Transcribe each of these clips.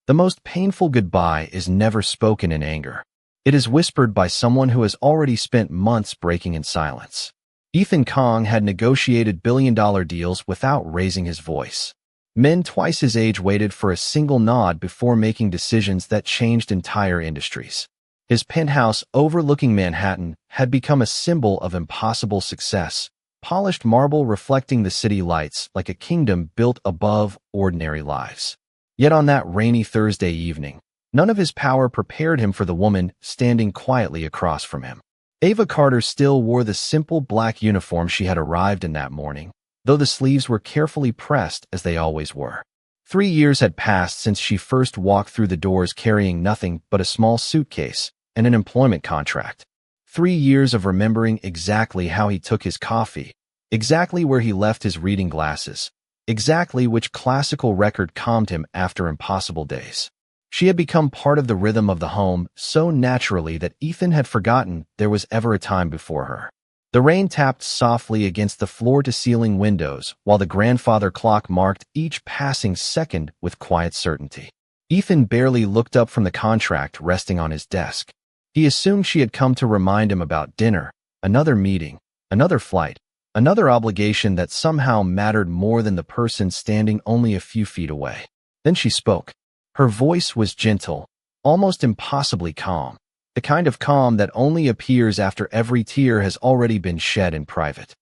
The most painful goodbye is never spoken in anger. It is whispered by someone who has already spent months breaking in silence. Ethan Kong had negotiated billion-dollar deals without raising his voice. Men twice his age waited for a single nod before making decisions that changed entire industries. His penthouse overlooking Manhattan had become a symbol of impossible success, polished marble reflecting the city lights like a kingdom built above ordinary lives. Yet on that rainy Thursday evening, none of his power prepared him for the woman standing quietly across from him. Ava Carter still wore the simple black uniform she had arrived in that morning, though the sleeves were carefully pressed as they always were. 3 years had passed since she first walked through the doors carrying nothing but a small suitcase and an employment contract. 3 years of remembering exactly how he took his coffee, exactly where he left his reading glasses, exactly which classical record calmed him after impossible days. She had become part of the rhythm of the home so naturally that Ethan had forgotten there was ever a time before her. The rain tapped softly against the floor-to-ceiling windows, while the grandfather clock marked each passing second with quiet certainty. Ethan barely looked up from the contract resting on his desk. He assumed she had come to remind him about dinner, another meeting, another flight, another obligation that somehow mattered more than the person standing only a few feet away. Then she spoke. Her voice was gentle, almost impossibly calm, the kind of calm that only appears after every tear has already been shed in private.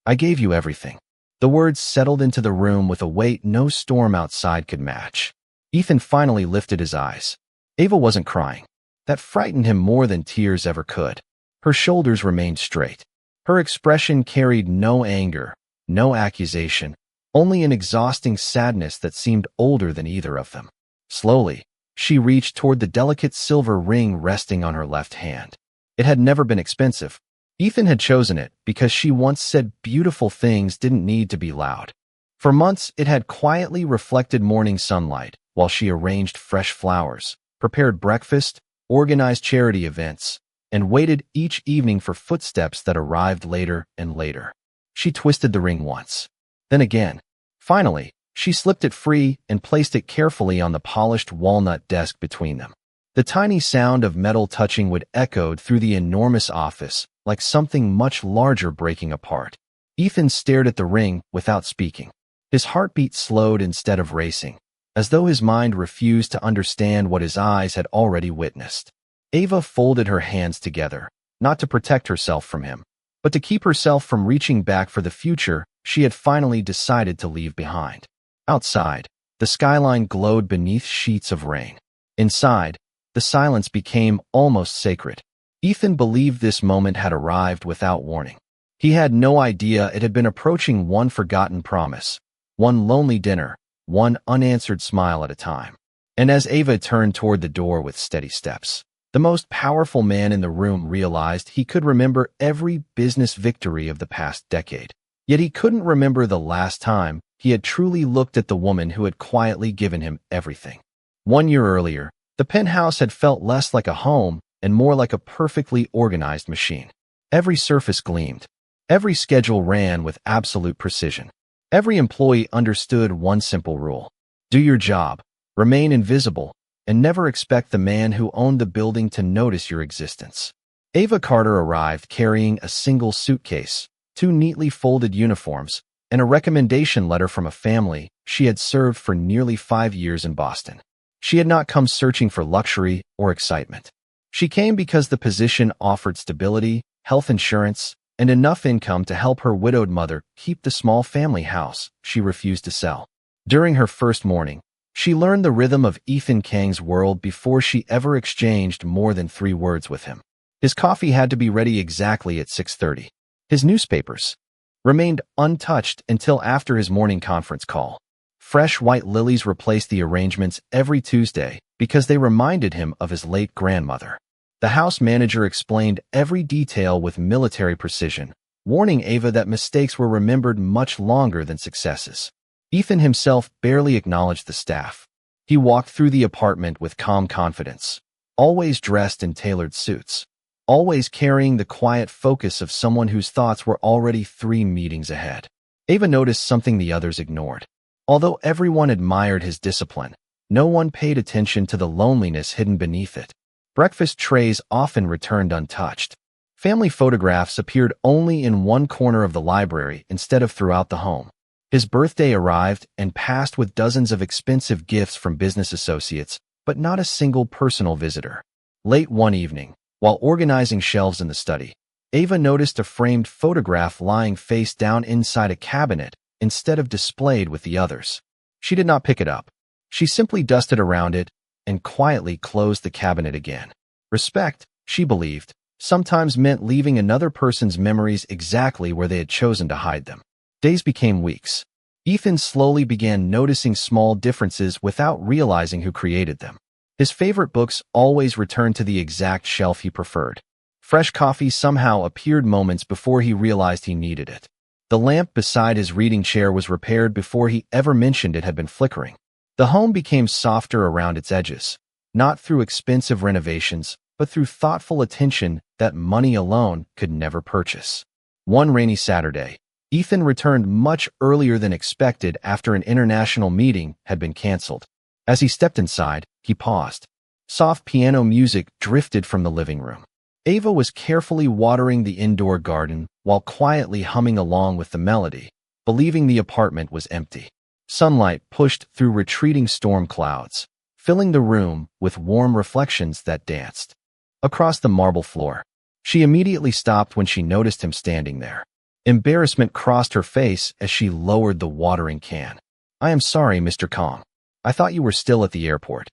I gave you everything. The words settled into the room with a weight no storm outside could match. Ethan finally lifted his eyes. Ava wasn't crying. That frightened him more than tears ever could. Her shoulders remained straight. Her expression carried no anger, no accusation, only an exhausting sadness that seemed older than either of them. Slowly, she reached toward the delicate silver ring resting on her left hand. It had never been expensive. Ethan had chosen it because she once said beautiful things didn't need to be loud. For months, it had quietly reflected morning sunlight while she arranged fresh flowers, prepared breakfast, organized charity events, and waited each evening for footsteps that arrived later and later. She twisted the ring once, then again. Finally, she slipped it free and placed it carefully on the polished walnut desk between them. The tiny sound of metal touching would echo through the enormous office, like something much larger breaking apart. Ethan stared at the ring without speaking. His heartbeat slowed instead of racing, as though his mind refused to understand what his eyes had already witnessed. Ava folded her hands together, not to protect herself from him, but to keep herself from reaching back for the future she had finally decided to leave behind. Outside, the skyline glowed beneath sheets of rain. Inside, the silence became almost sacred. Ethan believed this moment had arrived without warning. He had no idea it had been approaching one forgotten promise, one lonely dinner, one unanswered smile at a time. And as Ava turned toward the door with steady steps, the most powerful man in the room realized he could remember every business victory of the past decade. Yet he couldn't remember the last time he had truly looked at the woman who had quietly given him everything. 1 year earlier, the penthouse had felt less like a home and more like a perfectly organized machine. Every surface gleamed. Every schedule ran with absolute precision. Every employee understood one simple rule: do your job, remain invisible, and never expect the man who owned the building to notice your existence. Ava Carter arrived carrying a single suitcase, 2 neatly folded uniforms, and a recommendation letter from a family she had served for nearly 5 years in Boston. She had not come searching for luxury or excitement. She came because the position offered stability, health insurance, and enough income to help her widowed mother keep the small family house she refused to sell. During her first morning, she learned the rhythm of Ethan Kang's world before she ever exchanged more than 3 words with him. His coffee had to be ready exactly at 6:30. His newspapers remained untouched until after his morning conference call. Fresh white lilies replaced the arrangements every Tuesday because they reminded him of his late grandmother. The house manager explained every detail with military precision, warning Ava that mistakes were remembered much longer than successes. Ethan himself barely acknowledged the staff. He walked through the apartment with calm confidence, always dressed in tailored suits, always carrying the quiet focus of someone whose thoughts were already 3 meetings ahead. Ava noticed something the others ignored. Although everyone admired his discipline, No one paid attention to the loneliness hidden beneath it. Breakfast trays often returned untouched. Family photographs appeared only in one corner of the library instead of throughout the home. His birthday arrived and passed with dozens of expensive gifts from business associates, but not a single personal visitor. Late one evening, while organizing shelves in the study, Ava noticed a framed photograph lying face down inside a cabinet instead of displayed with the others. She did not pick it up. She simply dusted around it and quietly closed the cabinet again. Respect, she believed, sometimes meant leaving another person's memories exactly where they had chosen to hide them. Days became weeks. Ethan slowly began noticing small differences without realizing who created them. His favorite books always returned to the exact shelf he preferred. Fresh coffee somehow appeared moments before he realized he needed it. The lamp beside his reading chair was repaired before he ever mentioned it had been flickering. The home became softer around its edges, not through expensive renovations, but through thoughtful attention that money alone could never purchase. One rainy Saturday, Ethan returned much earlier than expected after an international meeting had been canceled. As he stepped inside, he paused. Soft piano music drifted from the living room. Ava was carefully watering the indoor garden while quietly humming along with the melody, believing the apartment was empty. Sunlight pushed through retreating storm clouds, filling the room with warm reflections that danced. Across the marble floor, she immediately stopped when she noticed him standing there. Embarrassment crossed her face as she lowered the watering can. "I am sorry, Mr. Kong. I thought you were still at the airport."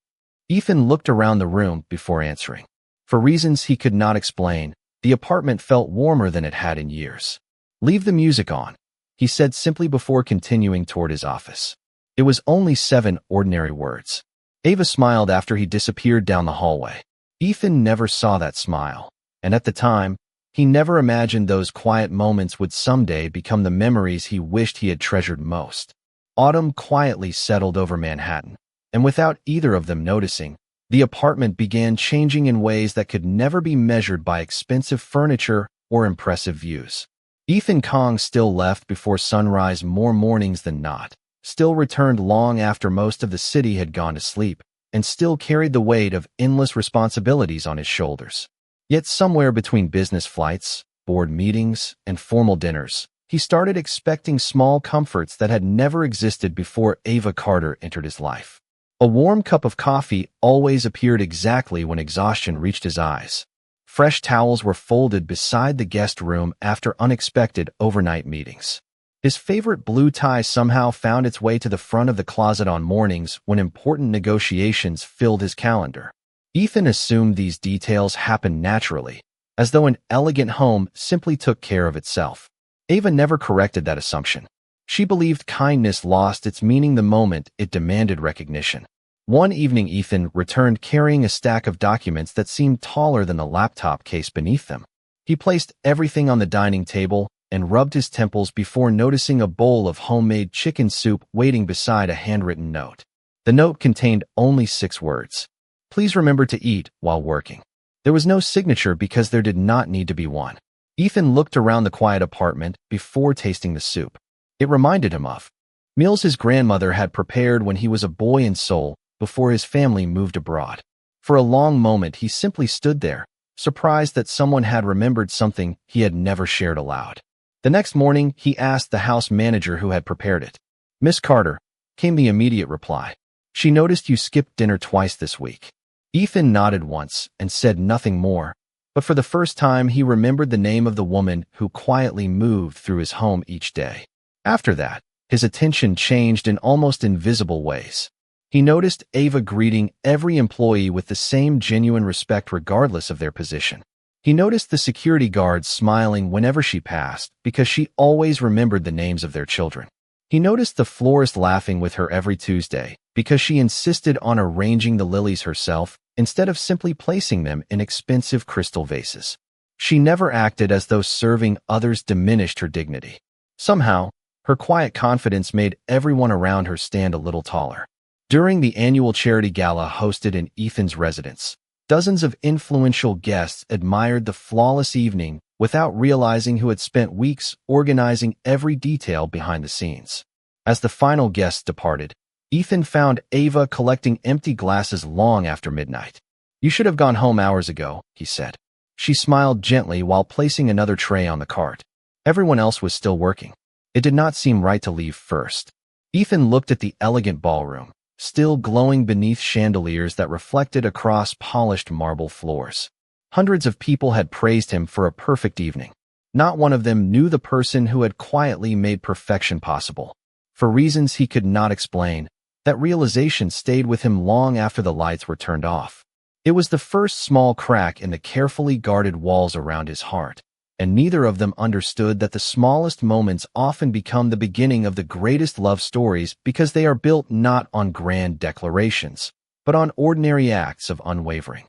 Ethan looked around the room before answering. For reasons he could not explain, the apartment felt warmer than it had in years. "Leave the music on," he said simply before continuing toward his office. It was only 7 ordinary words. Ava smiled after he disappeared down the hallway. Ethan never saw that smile, and at the time, he never imagined those quiet moments would someday become the memories he wished he had treasured most. Autumn quietly settled over Manhattan, and without either of them noticing, the apartment began changing in ways that could never be measured by expensive furniture or impressive views. Ethan Kong still left before sunrise more mornings than not, still returned long after most of the city had gone to sleep, and still carried the weight of endless responsibilities on his shoulders. Yet somewhere between business flights, board meetings, and formal dinners, he started expecting small comforts that had never existed before Ava Carter entered his life. A warm cup of coffee always appeared exactly when exhaustion reached his eyes. Fresh towels were folded beside the guest room after unexpected overnight meetings. His favorite blue tie somehow found its way to the front of the closet on mornings when important negotiations filled his calendar. Ethan assumed these details happened naturally, as though an elegant home simply took care of itself. Ava never corrected that assumption. She believed kindness lost its meaning the moment it demanded recognition. One evening, Ethan returned carrying a stack of documents that seemed taller than the laptop case beneath them. He placed everything on the dining table and rubbed his temples before noticing a bowl of homemade chicken soup waiting beside a handwritten note. The note contained only 6 words. "Please remember to eat while working." There was no signature because there did not need to be one. Ethan looked around the quiet apartment before tasting the soup. It reminded him of meals his grandmother had prepared when he was a boy in Seoul before his family moved abroad. For a long moment, he simply stood there, surprised that someone had remembered something he had never shared aloud. The next morning, he asked the house manager who had prepared it. "Miss Carter," came the immediate reply. "She noticed you skipped dinner twice this week." Ethan nodded once and said nothing more, but for the first time he remembered the name of the woman who quietly moved through his home each day. After that, his attention changed in almost invisible ways. He noticed Ava greeting every employee with the same genuine respect regardless of their position. He noticed the security guards smiling whenever she passed because she always remembered the names of their children. He noticed the florist laughing with her every Tuesday because she insisted on arranging the lilies herself instead of simply placing them in expensive crystal vases. She never acted as though serving others diminished her dignity. Somehow, her quiet confidence made everyone around her stand a little taller. During the annual charity gala hosted in Ethan's residence, dozens of influential guests admired the flawless evening without realizing who had spent weeks organizing every detail behind the scenes. As the final guests departed, Ethan found Ava collecting empty glasses long after midnight. "You should have gone home hours ago," he said. She smiled gently while placing another tray on the cart. Everyone else was still working. It did not seem right to leave first. Ethan looked at the elegant ballroom, still glowing beneath chandeliers that reflected across polished marble floors. Hundreds of people had praised him for a perfect evening. Not one of them knew the person who had quietly made perfection possible. For reasons he could not explain, that realization stayed with him long after the lights were turned off. It was the first small crack in the carefully guarded walls around his heart, and neither of them understood that the smallest moments often become the beginning of the greatest love stories because they are built not on grand declarations, but on ordinary acts of unwavering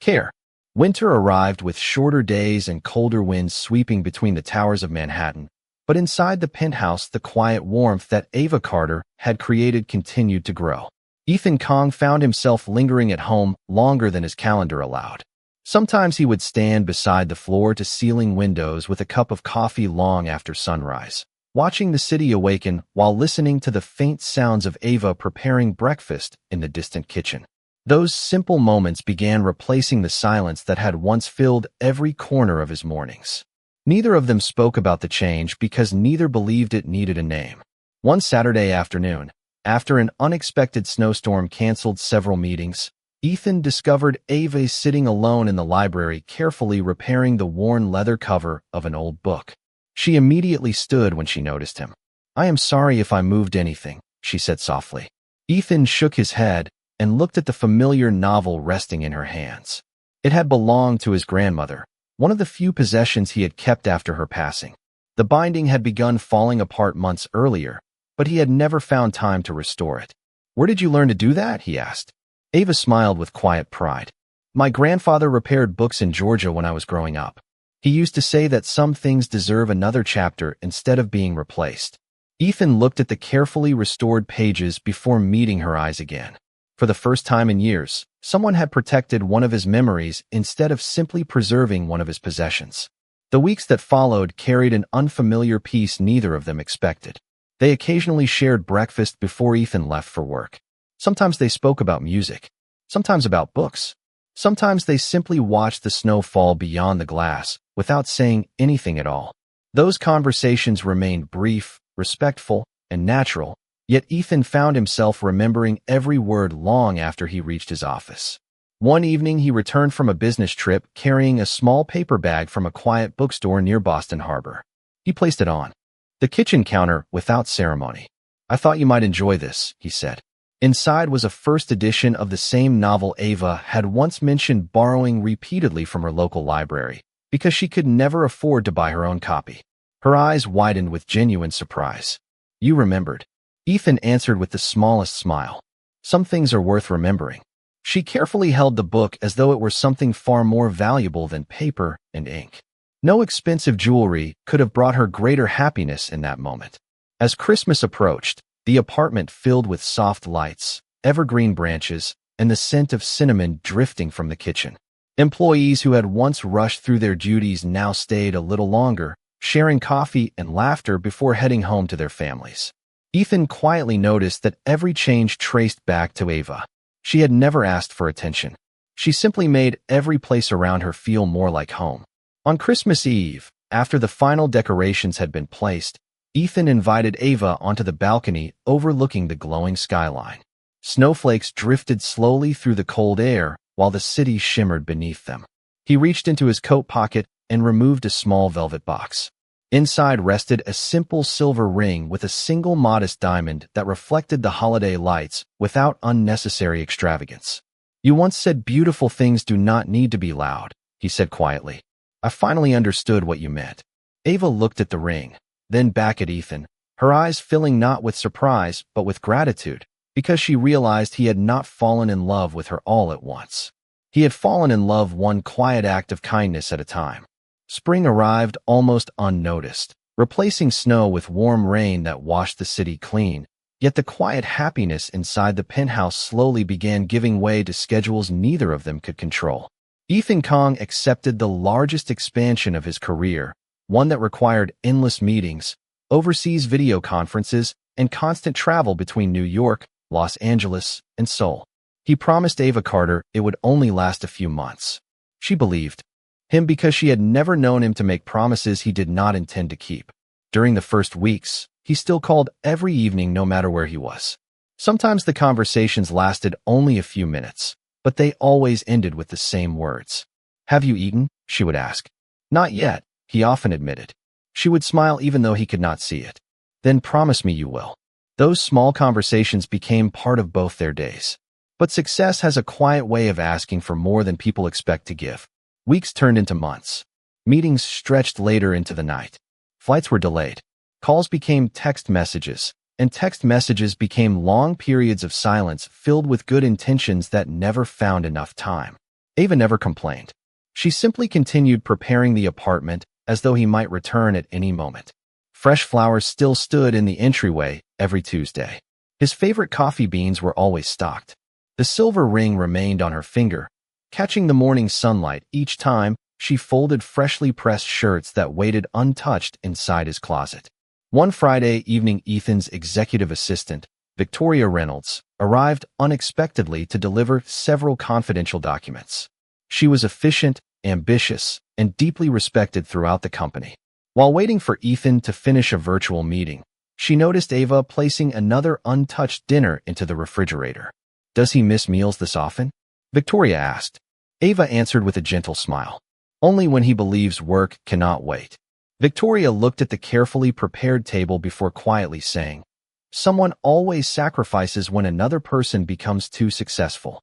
care. Winter arrived with shorter days and colder winds sweeping between the towers of Manhattan, but inside the penthouse the quiet warmth that Ava Carter had created continued to grow. Ethan Kong found himself lingering at home longer than his calendar allowed. Sometimes he would stand beside the floor-to-ceiling windows with a cup of coffee long after sunrise, watching the city awaken while listening to the faint sounds of Ava preparing breakfast in the distant kitchen. Those simple moments began replacing the silence that had once filled every corner of his mornings. Neither of them spoke about the change because neither believed it needed a name. One Saturday afternoon, after an unexpected snowstorm canceled several meetings, Ethan discovered Ava sitting alone in the library carefully repairing the worn leather cover of an old book. She immediately stood when she noticed him. "I am sorry if I moved anything," she said softly. Ethan shook his head and looked at the familiar novel resting in her hands. It had belonged to his grandmother, one of the few possessions he had kept after her passing. The binding had begun falling apart months earlier, but he had never found time to restore it. "Where did you learn to do that?" he asked. Ava smiled with quiet pride. "My grandfather repaired books in Georgia when I was growing up. He used to say that some things deserve another chapter instead of being replaced." Ethan looked at the carefully restored pages before meeting her eyes again. For the first time in years, someone had protected one of his memories instead of simply preserving one of his possessions. The weeks that followed carried an unfamiliar peace neither of them expected. They occasionally shared breakfast before Ethan left for work. Sometimes they spoke about music, sometimes about books. Sometimes they simply watched the snow fall beyond the glass without saying anything at all. Those conversations remained brief, respectful, and natural, yet Ethan found himself remembering every word long after he reached his office. One evening he returned from a business trip carrying a small paper bag from a quiet bookstore near Boston Harbor. He placed it on the kitchen counter without ceremony. "I thought you might enjoy this," he said. Inside was a first edition of the same novel Ava had once mentioned borrowing repeatedly from her local library, because she could never afford to buy her own copy. Her eyes widened with genuine surprise. "You remembered." Ethan answered with the smallest smile. "Some things are worth remembering." She carefully held the book as though it were something far more valuable than paper and ink. No expensive jewelry could have brought her greater happiness in that moment. As Christmas approached, the apartment filled with soft lights, evergreen branches, and the scent of cinnamon drifting from the kitchen. Employees who had once rushed through their duties now stayed a little longer, sharing coffee and laughter before heading home to their families. Ethan quietly noticed that every change traced back to Ava. She had never asked for attention. She simply made every place around her feel more like home. On Christmas Eve, after the final decorations had been placed, Ethan invited Ava onto the balcony overlooking the glowing skyline. Snowflakes drifted slowly through the cold air while the city shimmered beneath them. He reached into his coat pocket and removed a small velvet box. Inside rested a simple silver ring with a single modest diamond that reflected the holiday lights without unnecessary extravagance. "You once said beautiful things do not need to be loud," he said quietly. "I finally understood what you meant." Ava looked at the ring, then back at Ethan, her eyes filling not with surprise but with gratitude, because she realized he had not fallen in love with her all at once. He had fallen in love one quiet act of kindness at a time. Spring arrived almost unnoticed, replacing snow with warm rain that washed the city clean, yet the quiet happiness inside the penthouse slowly began giving way to schedules neither of them could control. Ethan Kong accepted the largest expansion of his career, one that required endless meetings, overseas video conferences, and constant travel between New York, Los Angeles, and Seoul. He promised Ava Carter it would only last a few months. She believed him because she had never known him to make promises he did not intend to keep. During the first weeks, he still called every evening no matter where he was. Sometimes the conversations lasted only a few minutes, but they always ended with the same words. "Have you eaten?" she would ask. "Not yet," he often admitted. She would smile even though he could not see it. "Then promise me you will." Those small conversations became part of both their days. But success has a quiet way of asking for more than people expect to give. Weeks turned into months. Meetings stretched later into the night. Flights were delayed. Calls became text messages, and text messages became long periods of silence filled with good intentions that never found enough time. Ava never complained. She simply continued preparing the apartment as though he might return at any moment. Fresh flowers still stood in the entryway every Tuesday. His favorite coffee beans were always stocked. The silver ring remained on her finger, catching the morning sunlight each time she folded freshly pressed shirts that waited untouched inside his closet. One Friday evening, Ethan's executive assistant, Victoria Reynolds, arrived unexpectedly to deliver several confidential documents. She was efficient, ambitious, and deeply respected throughout the company. While waiting for Ethan to finish a virtual meeting, she noticed Ava placing another untouched dinner into the refrigerator. "Does he miss meals this often?" Victoria asked. Ava answered with a gentle smile. "Only when he believes work cannot wait." Victoria looked at the carefully prepared table before quietly saying, "Someone always sacrifices when another person becomes too successful."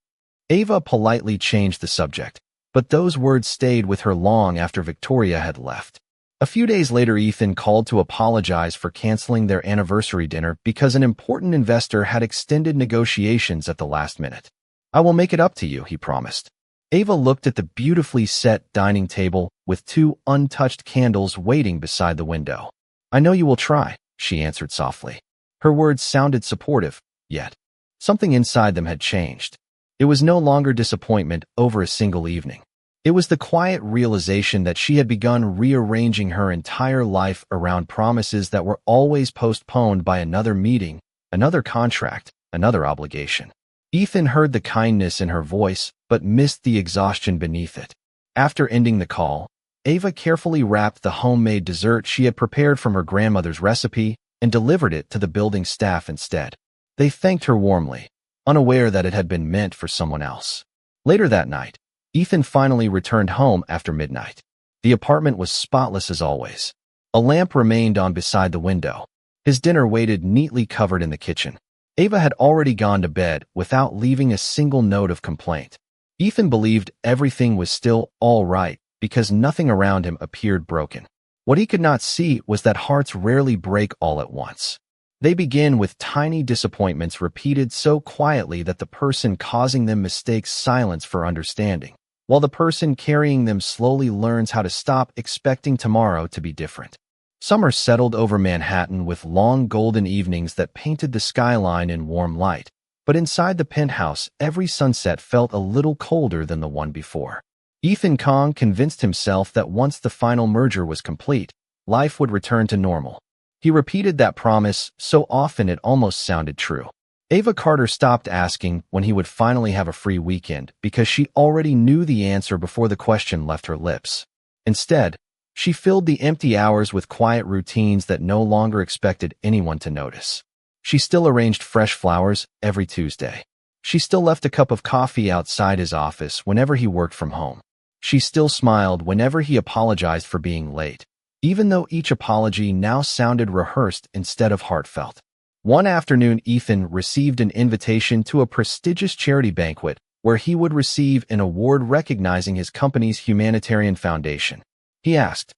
Ava politely changed the subject, but those words stayed with her long after Victoria had left. A few days later, Ethan called to apologize for canceling their anniversary dinner because an important investor had extended negotiations at the last minute. "I will make it up to you," he promised. Ava looked at the beautifully set dining table with 2 untouched candles waiting beside the window. "I know you will try," she answered softly. Her words sounded supportive, yet something inside them had changed. It was no longer disappointment over a single evening. It was the quiet realization that she had begun rearranging her entire life around promises that were always postponed by another meeting, another contract, another obligation. Ethan heard the kindness in her voice, but missed the exhaustion beneath it. After ending the call, Ava carefully wrapped the homemade dessert she had prepared from her grandmother's recipe and delivered it to the building staff instead. They thanked her warmly, unaware that it had been meant for someone else. Later that night, Ethan finally returned home after midnight. The apartment was spotless as always. A lamp remained on beside the window. His dinner waited neatly covered in the kitchen. Ava had already gone to bed without leaving a single note of complaint. Ethan believed everything was still all right because nothing around him appeared broken. What he could not see was that hearts rarely break all at once. They begin with tiny disappointments repeated so quietly that the person causing them mistakes silence for understanding, while the person carrying them slowly learns how to stop expecting tomorrow to be different. Summer settled over Manhattan with long golden evenings that painted the skyline in warm light, but inside the penthouse, every sunset felt a little colder than the one before. Ethan Kong convinced himself that once the final merger was complete, life would return to normal. He repeated that promise so often it almost sounded true. Ava Carter stopped asking when he would finally have a free weekend because she already knew the answer before the question left her lips. Instead, she filled the empty hours with quiet routines that no longer expected anyone to notice. She still arranged fresh flowers every Tuesday. She still left a cup of coffee outside his office whenever he worked from home. She still smiled whenever he apologized for being late, even though each apology now sounded rehearsed instead of heartfelt. One afternoon, Ethan received an invitation to a prestigious charity banquet where he would receive an award recognizing his company's humanitarian foundation. He asked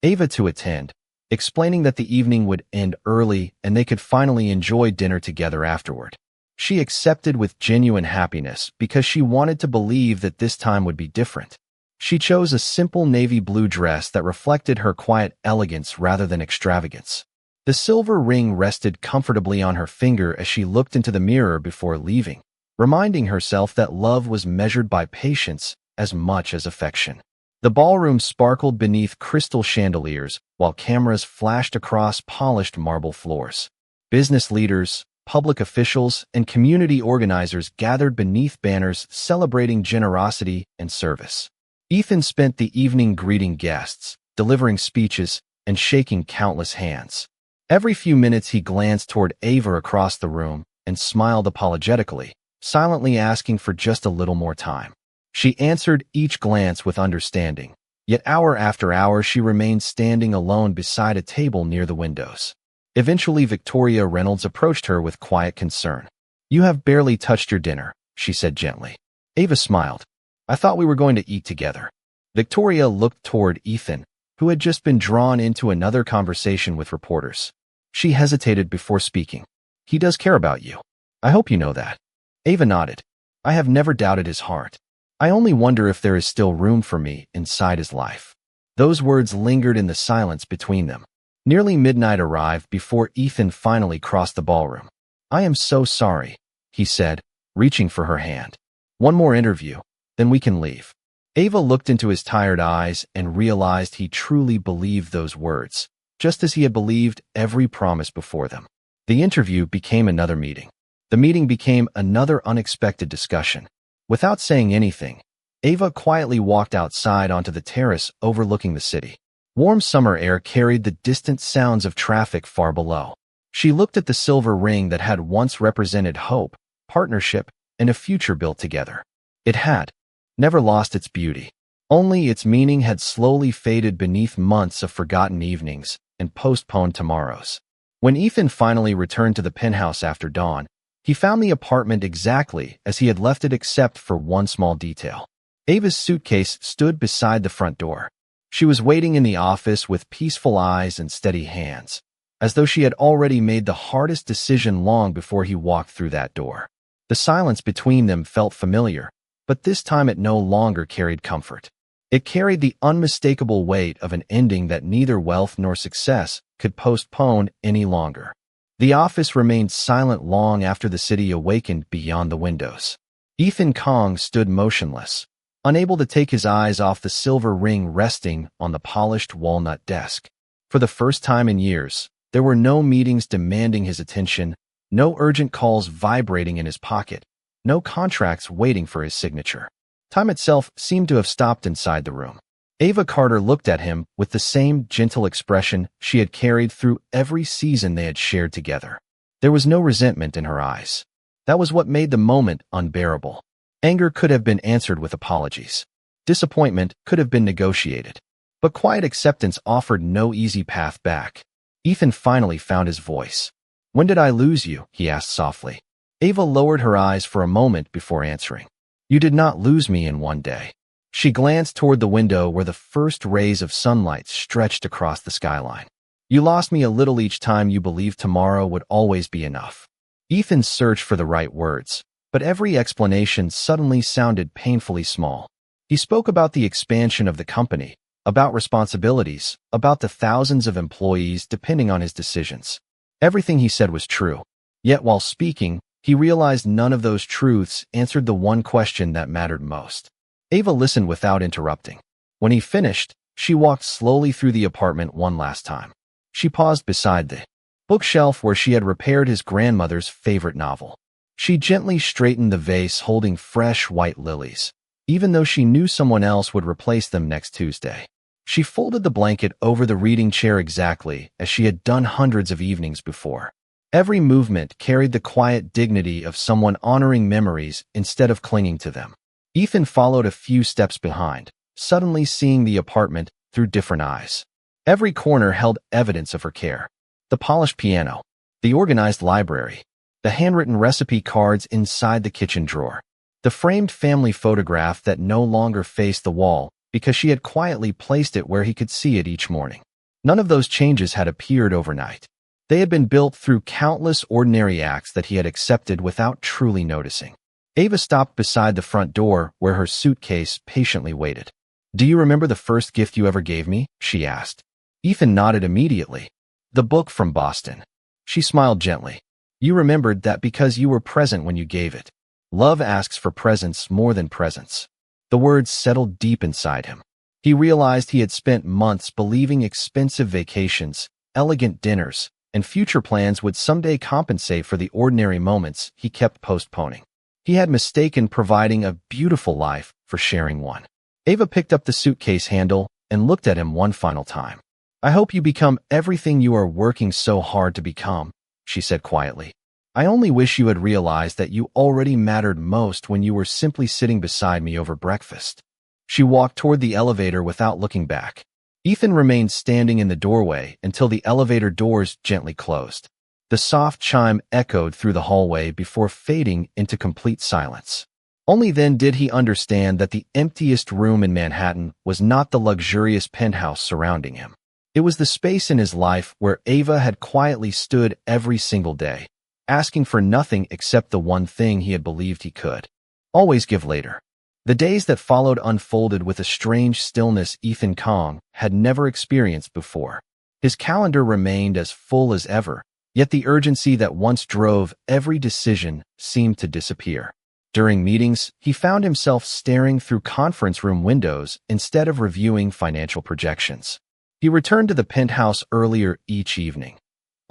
Ava to attend, explaining that the evening would end early and they could finally enjoy dinner together afterward. She accepted with genuine happiness because she wanted to believe that this time would be different. She chose a simple navy blue dress that reflected her quiet elegance rather than extravagance. The silver ring rested comfortably on her finger as she looked into the mirror before leaving, reminding herself that love was measured by patience as much as affection. The ballroom sparkled beneath crystal chandeliers while cameras flashed across polished marble floors. Business leaders, public officials, and community organizers gathered beneath banners celebrating generosity and service. Ethan spent the evening greeting guests, delivering speeches, and shaking countless hands. Every few minutes he glanced toward Ava across the room and smiled apologetically, silently asking for just a little more time. She answered each glance with understanding, yet hour after hour she remained standing alone beside a table near the windows. Eventually Victoria Reynolds approached her with quiet concern. "You have barely touched your dinner," she said gently. Ava smiled. "I thought we were going to eat together." Victoria looked toward Ethan, who had just been drawn into another conversation with reporters. She hesitated before speaking. "He does care about you. I hope you know that." Ava nodded. "I have never doubted his heart. I only wonder if there is still room for me inside his life." Those words lingered in the silence between them. Nearly midnight arrived before Ethan finally crossed the ballroom. "I am so sorry," he said, reaching for her hand. "One more interview, then we can leave." Ava looked into his tired eyes and realized he truly believed those words, just as he had believed every promise before them. The interview became another meeting. The meeting became another unexpected discussion. Without saying anything, Ava quietly walked outside onto the terrace overlooking the city. Warm summer air carried the distant sounds of traffic far below. She looked at the silver ring that had once represented hope, partnership, and a future built together. It had never lost its beauty. Only its meaning had slowly faded beneath months of forgotten evenings and postponed tomorrows. When Ethan finally returned to the penthouse after dawn, he found the apartment exactly as he had left it except for one small detail. Ava's suitcase stood beside the front door. She was waiting in the office with peaceful eyes and steady hands, as though she had already made the hardest decision long before he walked through that door. The silence between them felt familiar, but this time it no longer carried comfort. It carried the unmistakable weight of an ending that neither wealth nor success could postpone any longer. The office remained silent long after the city awakened beyond the windows. Ethan Kong stood motionless, unable to take his eyes off the silver ring resting on the polished walnut desk. For the first time in years, there were no meetings demanding his attention, no urgent calls vibrating in his pocket, no contracts waiting for his signature. Time itself seemed to have stopped inside the room. Ava Carter looked at him with the same gentle expression she had carried through every season they had shared together. There was no resentment in her eyes. That was what made the moment unbearable. Anger could have been answered with apologies. Disappointment could have been negotiated. But quiet acceptance offered no easy path back. Ethan finally found his voice. "When did I lose you?" he asked softly. Ava lowered her eyes for a moment before answering. "You did not lose me in one day." She glanced toward the window where the first rays of sunlight stretched across the skyline. "You lost me a little each time you believed tomorrow would always be enough." Ethan searched for the right words, but every explanation suddenly sounded painfully small. He spoke about the expansion of the company, about responsibilities, about the thousands of employees depending on his decisions. Everything he said was true. Yet while speaking, he realized none of those truths answered the one question that mattered most. Ava listened without interrupting. When he finished, she walked slowly through the apartment one last time. She paused beside the bookshelf where she had repaired his grandmother's favorite novel. She gently straightened the vase holding fresh white lilies, even though she knew someone else would replace them next Tuesday. She folded the blanket over the reading chair exactly as she had done hundreds of evenings before. Every movement carried the quiet dignity of someone honoring memories instead of clinging to them. Ethan followed a few steps behind, suddenly seeing the apartment through different eyes. Every corner held evidence of her care. The polished piano, the organized library, the handwritten recipe cards inside the kitchen drawer, the framed family photograph that no longer faced the wall because she had quietly placed it where he could see it each morning. None of those changes had appeared overnight. They had been built through countless ordinary acts that he had accepted without truly noticing. Ava stopped beside the front door where her suitcase patiently waited. "Do you remember the first gift you ever gave me?" she asked. Ethan nodded immediately. "The book from Boston." She smiled gently. "You remembered that because you were present when you gave it. Love asks for presents more than presents." The words settled deep inside him. He realized he had spent months believing expensive vacations, elegant dinners, and future plans would someday compensate for the ordinary moments he kept postponing. He had mistaken providing a beautiful life for sharing one. Ava picked up the suitcase handle and looked at him one final time. "I hope you become everything you are working so hard to become," she said quietly. "I only wish you had realized that you already mattered most when you were simply sitting beside me over breakfast." She walked toward the elevator without looking back. Ethan remained standing in the doorway until the elevator doors gently closed. The soft chime echoed through the hallway before fading into complete silence. Only then did he understand that the emptiest room in Manhattan was not the luxurious penthouse surrounding him. It was the space in his life where Ava had quietly stood every single day, asking for nothing except the one thing he had believed he could always give later. The days that followed unfolded with a strange stillness Ethan Kong had never experienced before. His calendar remained as full as ever, yet the urgency that once drove every decision seemed to disappear. During meetings, he found himself staring through conference room windows instead of reviewing financial projections. He returned to the penthouse earlier each evening,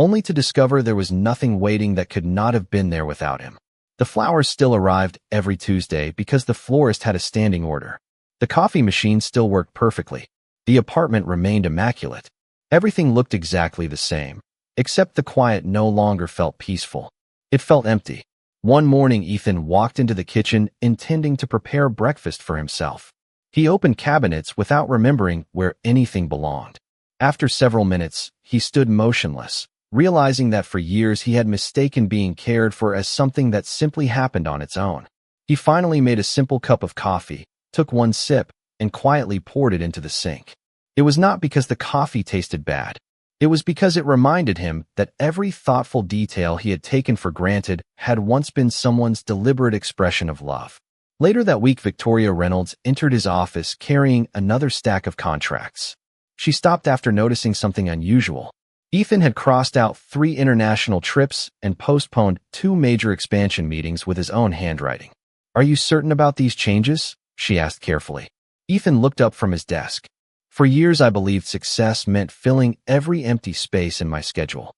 only to discover there was nothing waiting that could not have been there without him. The flowers still arrived every Tuesday because the florist had a standing order. The coffee machine still worked perfectly. The apartment remained immaculate. Everything looked exactly the same, except the quiet no longer felt peaceful. It felt empty. One morning, Ethan walked into the kitchen intending to prepare breakfast for himself. He opened cabinets without remembering where anything belonged. After several minutes, he stood motionless, realizing that for years he had mistaken being cared for as something that simply happened on its own. He finally made a simple cup of coffee, took one sip, and quietly poured it into the sink. It was not because the coffee tasted bad. It was because it reminded him that every thoughtful detail he had taken for granted had once been someone's deliberate expression of love. Later that week, Victoria Reynolds entered his office carrying another stack of contracts. She stopped after noticing something unusual. Ethan had crossed out 3 international trips and postponed 2 major expansion meetings with his own handwriting. "Are you certain about these changes?" she asked carefully. Ethan looked up from his desk. "For years I believed success meant filling every empty space in my schedule."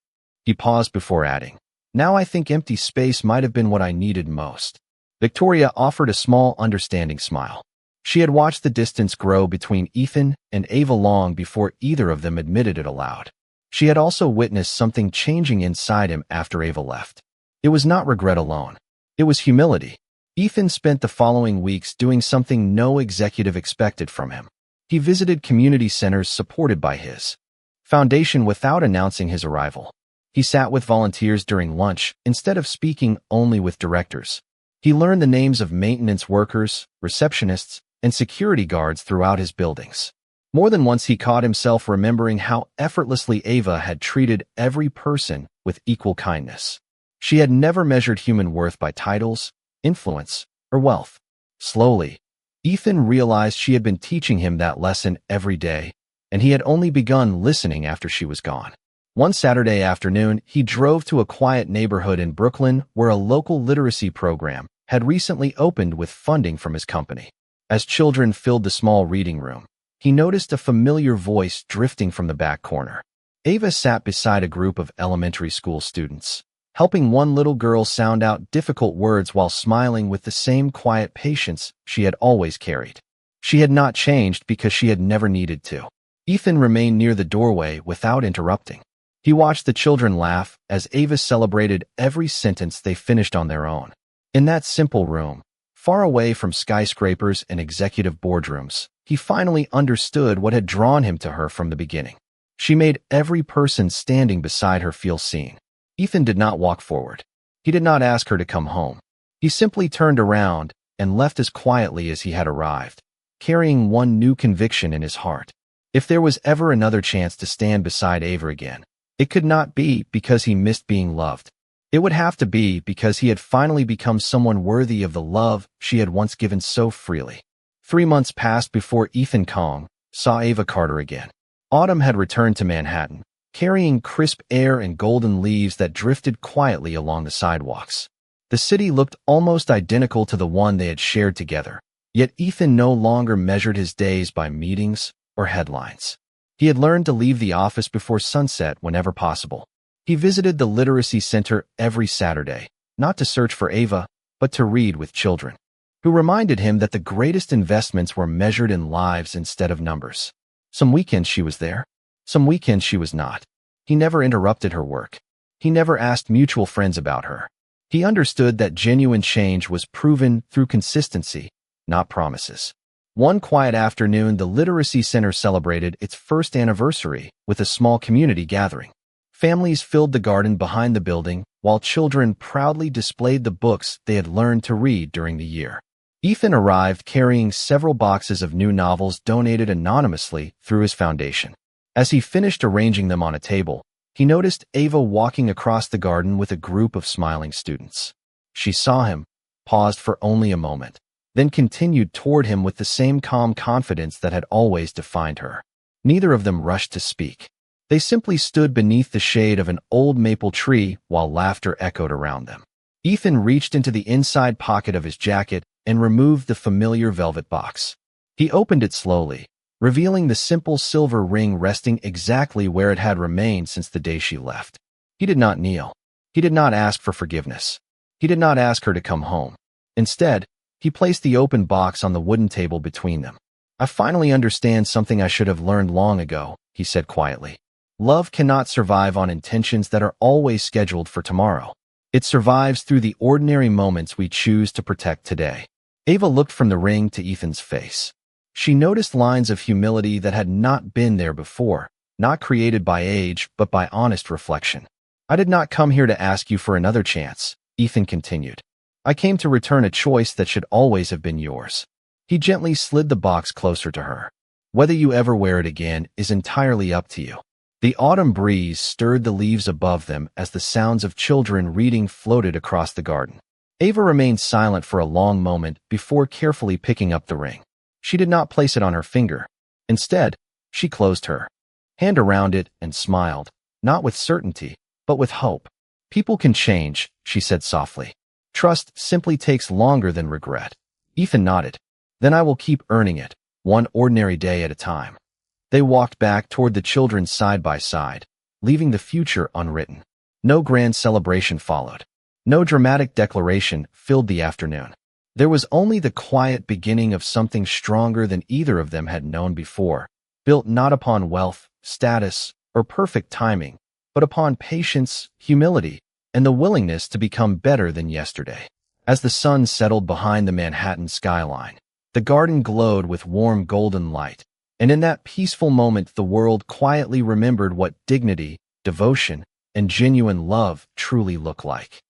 He paused before adding, "Now I think empty space might have been what I needed most." Victoria offered a small, understanding smile. She had watched the distance grow between Ethan and Ava long before either of them admitted it aloud. She had also witnessed something changing inside him after Ava left. It was not regret alone. It was humility. Ethan spent the following weeks doing something no executive expected from him. He visited community centers supported by his foundation without announcing his arrival. He sat with volunteers during lunch instead of speaking only with directors. He learned the names of maintenance workers, receptionists, and security guards throughout his buildings. More than once he caught himself remembering how effortlessly Ava had treated every person with equal kindness. She had never measured human worth by titles, influence, or wealth. Slowly, Ethan realized she had been teaching him that lesson every day, and he had only begun listening after she was gone. One Saturday afternoon, he drove to a quiet neighborhood in Brooklyn where a local literacy program had recently opened with funding from his company. As children filled the small reading room, he noticed a familiar voice drifting from the back corner. Ava sat beside a group of elementary school students, helping one little girl sound out difficult words while smiling with the same quiet patience she had always carried. She had not changed because she had never needed to. Ethan remained near the doorway without interrupting. He watched the children laugh as Ava celebrated every sentence they finished on their own. In that simple room, far away from skyscrapers and executive boardrooms, he finally understood what had drawn him to her from the beginning. She made every person standing beside her feel seen. Ethan did not walk forward. He did not ask her to come home. He simply turned around and left as quietly as he had arrived, carrying one new conviction in his heart. If there was ever another chance to stand beside Ava again, it could not be because he missed being loved. It would have to be because he had finally become someone worthy of the love she had once given so freely. 3 months passed before Ethan Kong saw Ava Carter again. Autumn had returned to Manhattan, carrying crisp air and golden leaves that drifted quietly along the sidewalks. The city looked almost identical to the one they had shared together, yet Ethan no longer measured his days by meetings or headlines. He had learned to leave the office before sunset whenever possible. He visited the literacy center every Saturday, not to search for Ava, but to read with children, who reminded him that the greatest investments were measured in lives instead of numbers. Some weekends she was there, some weekends she was not. He never interrupted her work. He never asked mutual friends about her. He understood that genuine change was proven through consistency, not promises. One quiet afternoon, the Literacy Center celebrated its first anniversary with a small community gathering. Families filled the garden behind the building, while children proudly displayed the books they had learned to read during the year. Ethan arrived carrying several boxes of new novels donated anonymously through his foundation. As he finished arranging them on a table, he noticed Ava walking across the garden with a group of smiling students. She saw him, paused for only a moment, then continued toward him with the same calm confidence that had always defined her. Neither of them rushed to speak. They simply stood beneath the shade of an old maple tree while laughter echoed around them. Ethan reached into the inside pocket of his jacket and removed the familiar velvet box. He opened it slowly, revealing the simple silver ring resting exactly where it had remained since the day she left. He did not kneel. He did not ask for forgiveness. He did not ask her to come home. Instead, he placed the open box on the wooden table between them. "I finally understand something I should have learned long ago," he said quietly. "Love cannot survive on intentions that are always scheduled for tomorrow. It survives through the ordinary moments we choose to protect today." Ava looked from the ring to Ethan's face. She noticed lines of humility that had not been there before, not created by age, but by honest reflection. "I did not come here to ask you for another chance," Ethan continued. "I came to return a choice that should always have been yours." He gently slid the box closer to her. "Whether you ever wear it again is entirely up to you." The autumn breeze stirred the leaves above them as the sounds of children reading floated across the garden. Ava remained silent for a long moment before carefully picking up the ring. She did not place it on her finger. Instead, she closed her hand around it and smiled, not with certainty, but with hope. "People can change," she said softly. "Trust simply takes longer than regret." Ethan nodded. "Then I will keep earning it, one ordinary day at a time." They walked back toward the children side by side, leaving the future unwritten. No grand celebration followed. No dramatic declaration filled the afternoon. There was only the quiet beginning of something stronger than either of them had known before, built not upon wealth, status, or perfect timing, but upon patience, humility, and the willingness to become better than yesterday. As the sun settled behind the Manhattan skyline, the garden glowed with warm golden light, and in that peaceful moment the world quietly remembered what dignity, devotion, and genuine love truly look like.